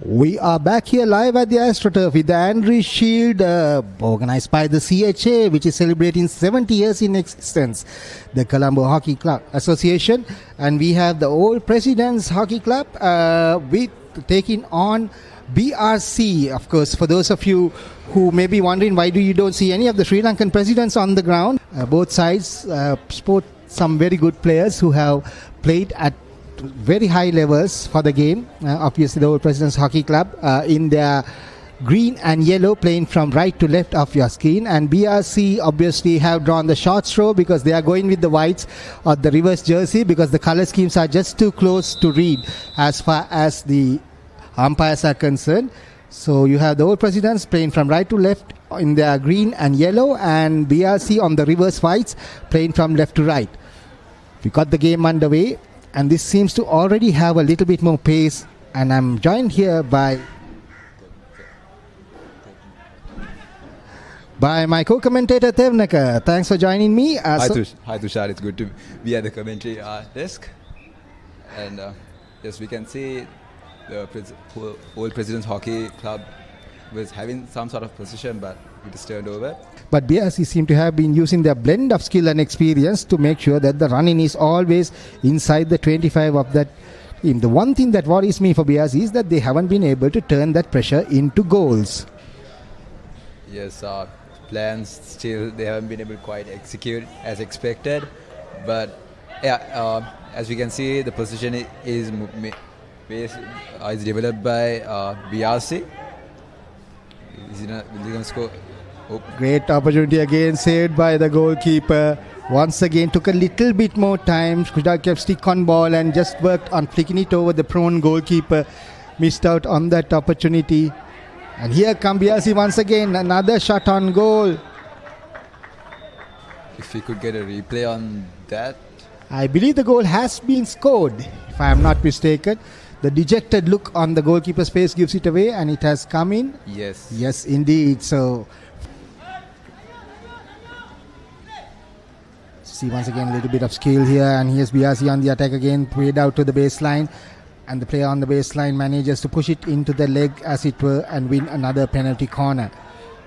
We are back here live at the AstroTurf with the Andrew Shield organized by the CHA, which is celebrating 70 years in existence, the Colombo Hockey Club Association, and we have the old President's Hockey Club with taking on BRC. Of course, for those of you who may be wondering why you don't see any of the Sri Lankan presidents on the ground, both sides sport some very good players who have played at very high levels for the game. Obviously, the old President's Hockey Club in their green and yellow, playing from right to left of your screen, and BRC obviously have drawn the short straw because they are going with the whites or the reverse jersey because the color schemes are just too close to read as far as the umpires are concerned. So you have the old Presidents playing from right to left in their green and yellow, and BRC on the reverse whites playing from left to right. We got the game underway, and this seems to already have a little bit more pace, and I'm joined here by my co-commentator Tevnaka. Thanks for joining me. Hi Tushar, it's good to be at the commentary desk, and yes, we can see the old President's Hockey Club was having some sort of position, but it is turned over. But BRC seem to have been using their blend of skill and experience to make sure that the run-in is always inside the 25 of that team. The one thing that worries me for BRC is that they haven't been able to turn that pressure into goals. Yes, plans still they haven't been able to quite execute as expected. But yeah, as we can see, the position is developed by BRC. Is he going to score? Oh. Great opportunity again, saved by the goalkeeper. Once again, took a little bit more time. Kushal kept stick on ball and just worked on flicking it over the prone goalkeeper. Missed out on that opportunity. And here come BRC once again. Another shot on goal. If we could get a replay on that. I believe the goal has been scored, if I am not mistaken. The dejected look on the goalkeeper's face gives it away, and it has come in. Yes. Yes, indeed. So, see once again a little bit of skill here, and here's BRC on the attack again, played out to the baseline, and the player on the baseline manages to push it into the leg, as it were, and win another penalty corner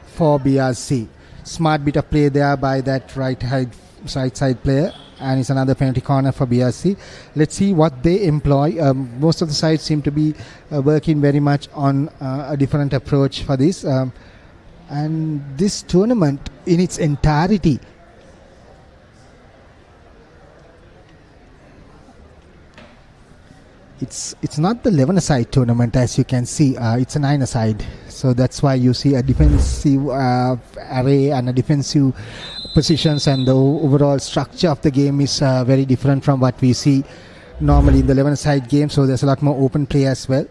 for BRC. Smart bit of play there by that right side player. And it's another penalty corner for BRC. Let's see what they employ. Most of the sides seem to be working very much on a different approach for this. And this tournament in its entirety, it's not the 11-a-side tournament, as you can see. It's a 9-a-side. So that's why you see a defensive array and a defensive positions, and the overall structure of the game is very different from what we see normally in the 11-a-side game. So there's a lot more open play as well.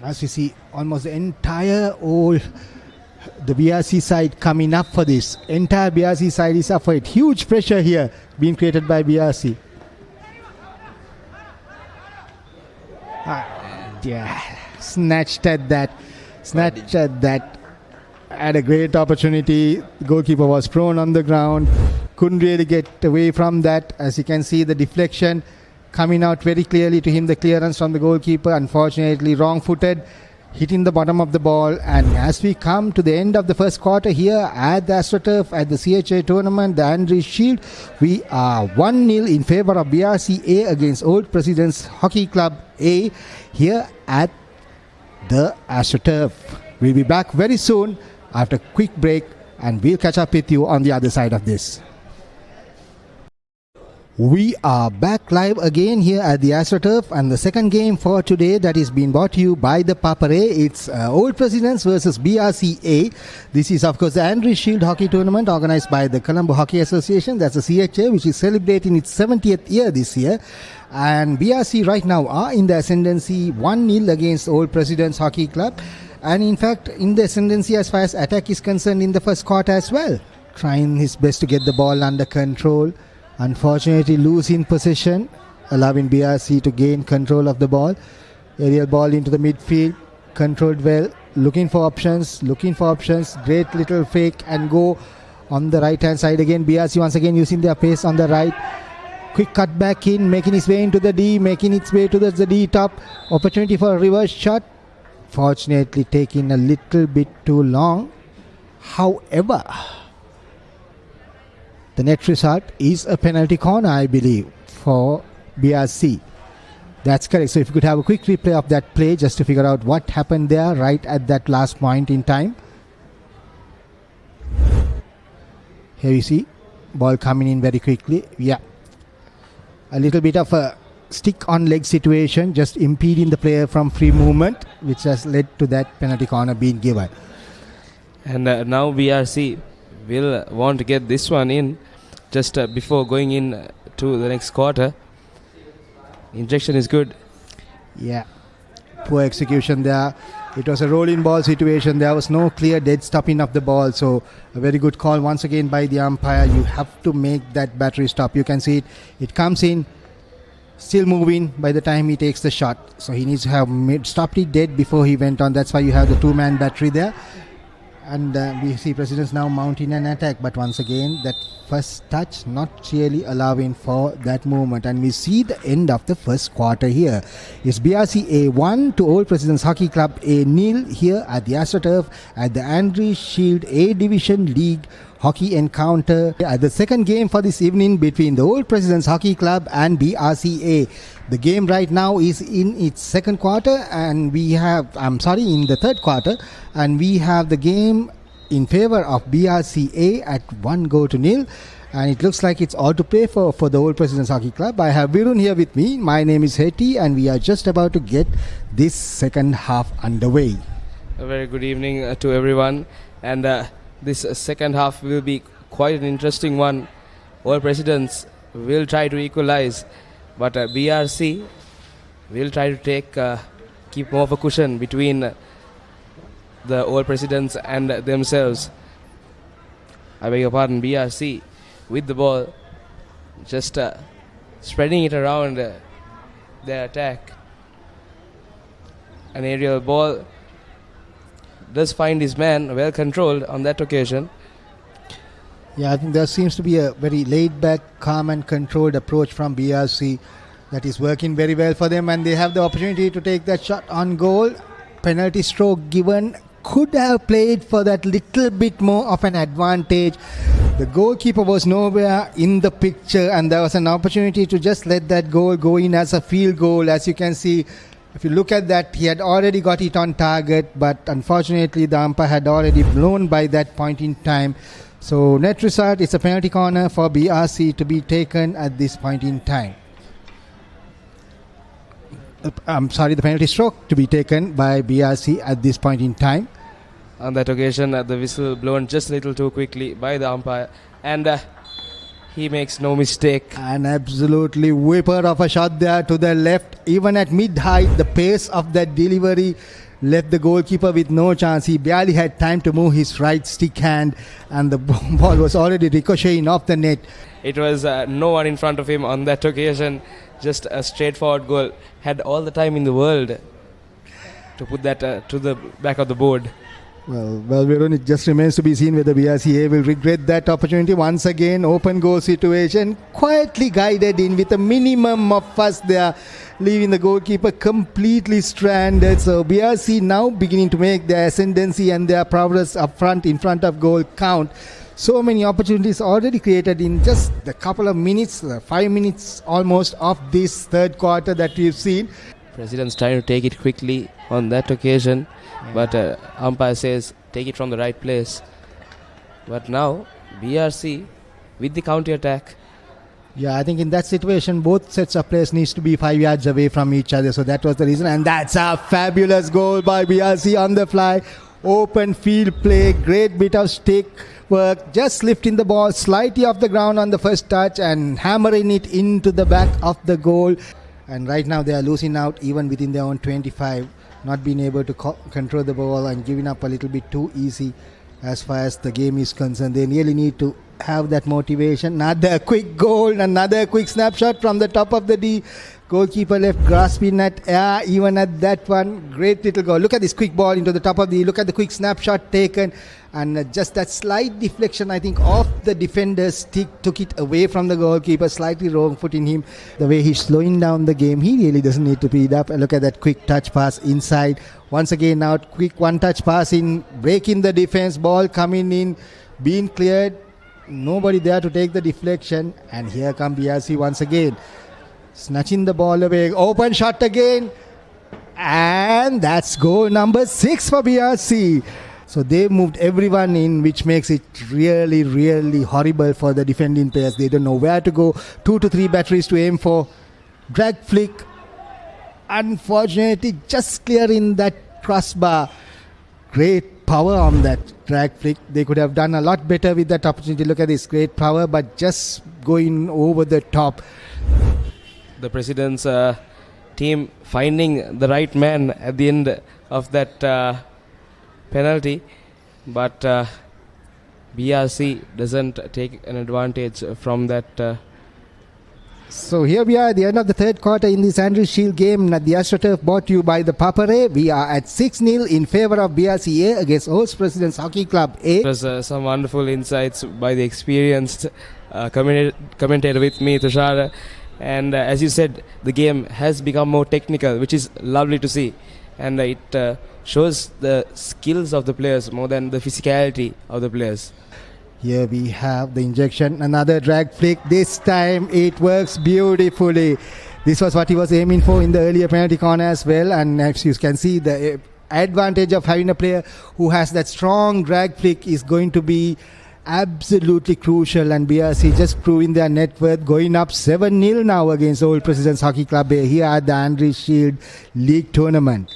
As you see, almost the entire the BRC side coming up for this. Entire BRC side is up for it. Huge pressure here being created by BRC. Snatched at that. Had a great opportunity. The goalkeeper was prone on the ground. Couldn't really get away from that. As you can see, the deflection coming out very clearly to him. The clearance from the goalkeeper, unfortunately wrong-footed, hitting the bottom of the ball. And as we come to the end of the first quarter here at the AstroTurf at the CHA tournament, the Andrew Shield, we are 1-0 in favor of BRC A against Old President's Hockey Club A here at the AstroTurf. We'll be back very soon after a quick break, and we'll catch up with you on the other side of this. We are back live again here at the AstroTurf, and the second game for today that is being brought to you by the Papare. It's Old Presidents versus BRC A. This is, of course, the Andrew Shield Hockey Tournament organized by the Colombo Hockey Association. That's the CHA, which is celebrating its 70th year this year. And BRC right now are in the ascendancy, 1-0 against Old Presidents Hockey Club. And in fact, in the ascendancy as far as attack is concerned in the first quarter as well. Trying his best to get the ball under control. Unfortunately, losing possession, allowing BRC to gain control of the ball. Aerial ball into the midfield, controlled well. Looking for options. Great little fake and go on the right-hand side again. BRC once again using their pace on the right. Quick cut back in, making his way into the D, making its way to the D top. Opportunity for a reverse shot. unfortunately taking a little bit too long. However, the net result is a penalty corner, I believe, for BRC. That's correct. So if you could have a quick replay of that play just to figure out what happened there right at that last point in time. Here you see ball coming in very quickly. Yeah, a little bit of a stick on leg situation, just impeding the player from free movement, which has led to that penalty corner being given. And now BRC will want to get this one in just before going in to the next quarter. Injection is good. Yeah, poor execution there. It was a rolling ball situation. There was no clear dead stopping of the ball. So a very good call once again by the umpire. You have to make that battery stop. You can see it. It comes in, still moving by the time he takes the shot. So he needs to have stopped it dead before he went on. That's why you have the two-man battery there. And we see Presidents now mounting an attack. But once again, that first touch not really allowing for that movement. And we see the end of the first quarter here. It's BRC A1 to Old Presidents Hockey Club A0 here at the AstroTurf at the Andrews Shield A Division League Hockey Encounter at the second game for this evening between the Old Presidents Hockey Club and BRCA. The game right now is in its second quarter, and we have, in the third quarter, and we have the game in favor of BRCA at 1-0. And it looks like it's all to play for the Old Presidents Hockey Club. I have Virun here with me. My name is Hetty, and we are just about to get this second half underway. A very good evening to everyone. And this second half will be quite an interesting one. All Presidents will try to equalize, but BRC will try to keep more of a cushion between the All Presidents and themselves. I beg your pardon, BRC with the ball, just spreading it around their attack. An aerial ball does find his man well controlled on that occasion. Yeah, I think there seems to be a very laid-back, calm and controlled approach from BRC that is working very well for them, and they have the opportunity to take that shot on goal. Penalty stroke given, could have played for that little bit more of an advantage. The goalkeeper was nowhere in the picture, and there was an opportunity to just let that goal go in as a field goal. As you can see, if you look at that, he had already got it on target, but unfortunately the umpire had already blown by that point in time. So net result is a penalty corner for BRC to be taken at this point in time. The penalty stroke to be taken by BRC at this point in time. On that occasion, the whistle blown just a little too quickly by the umpire, and he makes no mistake. An absolutely whipper of a shot there to the left. Even at mid-height, the pace of that delivery left the goalkeeper with no chance. He barely had time to move his right stick hand, and the ball was already ricocheting off the net. It was no one in front of him on that occasion. Just a straightforward goal. Had all the time in the world to put that to the back of the board. Well, Virun, it just remains to be seen whether BRCA will regret that opportunity. Once again, open goal situation, quietly guided in with a minimum of fuss there, leaving the goalkeeper completely stranded. So BRC now beginning to make their ascendancy and their progress up front in front of goal count. So many opportunities already created in just a couple of minutes, 5 minutes almost of this third quarter that we've seen. President's trying to take it quickly on that occasion, but umpire says take it from the right place. But now BRC with the counter attack. Yeah, I think in that situation both sets of players needs to be 5 yards away from each other. So that was the reason, and that's a fabulous goal by BRC on the fly. Open field play, great bit of stick work, just lifting the ball slightly off the ground on the first touch and hammering it into the back of the goal. And right now they are losing out even within their own 25, not being able to control the ball and giving up a little bit too easy as far as the game is concerned. They really need to have that motivation. Another quick goal, another quick snapshot from the top of the D. Goalkeeper left grasping at air, even at that one. Great little goal. Look at this quick ball into the top of the. Look at the quick snapshot taken. And just that slight deflection, I think, of the defender's stick took it away from the goalkeeper. Slightly wrong foot in him. The way he's slowing down the game, he really doesn't need to speed up. And look at that quick touch pass inside. Once again, now quick one touch pass in, breaking the defense. Ball coming in, being cleared. Nobody there to take the deflection. And here come BRC once again. Snatching the ball away. Open shot again. And that's goal number 6 for BRC. So they moved everyone in, which makes it really, really horrible for the defending players. They don't know where to go. 2 to 3 batteries to aim for. Drag flick. Unfortunately, just clearing that crossbar. Great power on that drag flick. They could have done a lot better with that opportunity. Look at this, great power, but just going over the top. The President's team finding the right man at the end of that penalty, but BRC doesn't take an advantage from that. So here we are at the end of the third quarter in this Andrews Shield game. The AstroTurf brought to you by the Papare. We are at 6-0 in favour of BRC A against host Presidents Hockey Club A. It was some wonderful insights by the experienced commentator with me, Tushar. And as you said, the game has become more technical, which is lovely to see. And it shows the skills of the players more than the physicality of the players. Here we have the injection, another drag flick. This time it works beautifully. This was what he was aiming for in the earlier penalty corner as well. And as you can see, the advantage of having a player who has that strong drag flick is going to be absolutely crucial, and BRC just proving their net worth, going up 7-0 now against Old Presidents Hockey Club here at the Andrews Shield League Tournament.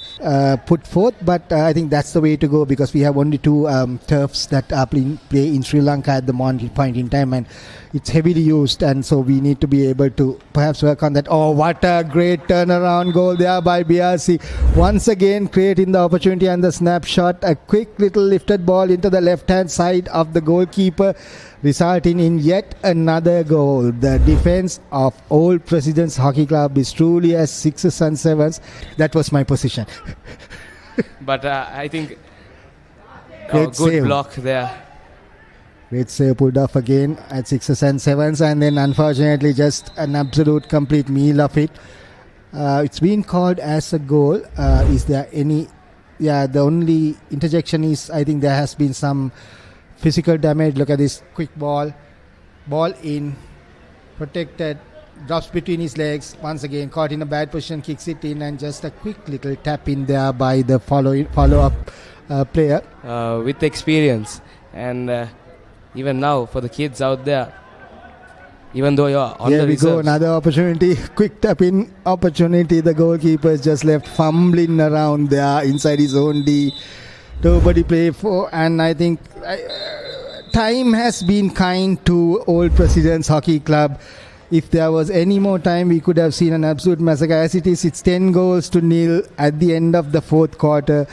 Put forth, but I think that's the way to go, because we have only 2 turfs that are play in Sri Lanka at the point in time, and it's heavily used, and so we need to be able to perhaps work on that. Oh, what a great turnaround goal there by BRC. Once again creating the opportunity and the snapshot. A quick little lifted ball into the left hand side of the goalkeeper, resulting in yet another goal. The defense of Old Presidents Hockey Club is truly as 6s and 7s. That was my position. But I think Great good save. block there. Great save pulled off again at 6s and 7s, and then unfortunately just an absolute complete meal of it. It's been called as a goal. Is there any... Yeah, the only interjection is I think there has been some physical damage. Look at this quick ball in, protected, drops between his legs, once again caught in a bad position, kicks it in, and just a quick little tap in there by the follow-up player. With experience, and even now for the kids out there, even though you're on Here the we reserves. go, another opportunity, quick tap in opportunity. The goalkeeper is just left fumbling around there inside his own D. Nobody play for, and I think time has been kind to Old Presidents Hockey Club. If there was any more time, we could have seen an absolute massacre. As it is, it's 10 goals to nil at the end of the fourth quarter.